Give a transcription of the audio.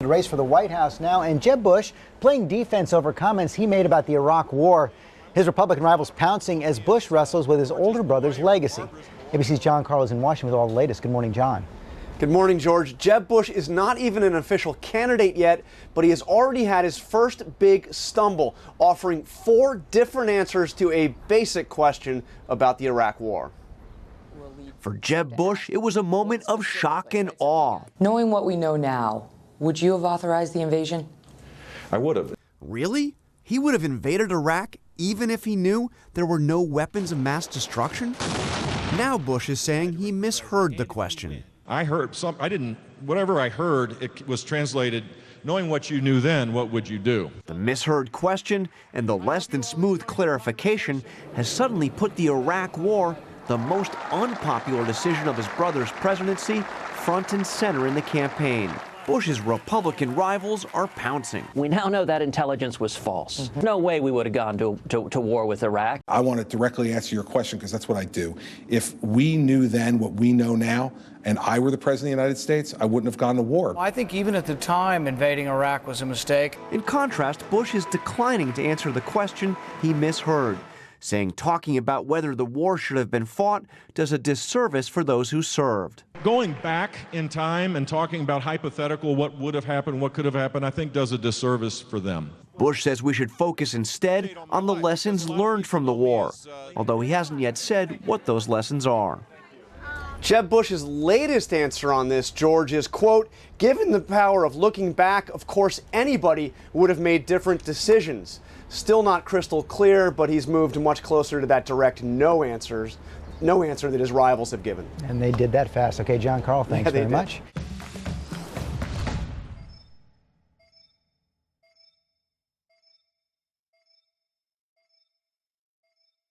the race for the White House now, and Jeb Bush playing defense over comments he made about the Iraq War. His Republican rivals pouncing as Bush wrestles with his older brother's legacy. ABC's John Carl is in Washington with all the latest. Good morning, John. Good morning, George. Jeb Bush is not even an official candidate yet, but he has already had his first big stumble, offering 4 different answers to a basic question about the Iraq War. For Jeb Bush, it was a moment of shock and awe. Knowing what we know now, would you have authorized the invasion? I would have. Really? He would have invaded Iraq even if he knew there were no weapons of mass destruction? Now Bush is saying he misheard the question. I heard whatever I heard, it was translated, knowing what you knew then, what would you do? The misheard question and the less than smooth clarification has suddenly put the Iraq War, the most unpopular decision of his brother's presidency, front and center in the campaign. Bush's Republican rivals are pouncing. We now know that intelligence was false. No way we would have gone to war with Iraq. I want to directly answer your question because that's what I do. If we knew then what we know now, and I were the president of the United States, I wouldn't have gone to war. I think even at the time, invading Iraq was a mistake. In contrast, Bush is declining to answer the question he misheard, saying talking about whether the war should have been fought does a disservice for those who served. Going back in time and talking about hypothetical, what would have happened, what could have happened, I think does a disservice for them. Bush says we should focus instead on the lessons learned from the war, although he hasn't yet said what those lessons are. Jeb Bush's latest answer on this, George, is, quote, given the power of looking back, of course anybody would have made different decisions. Still not crystal clear, but he's moved much closer to that direct no answer that his rivals have given. And they did that fast. Okay, John Carl, thanks very much.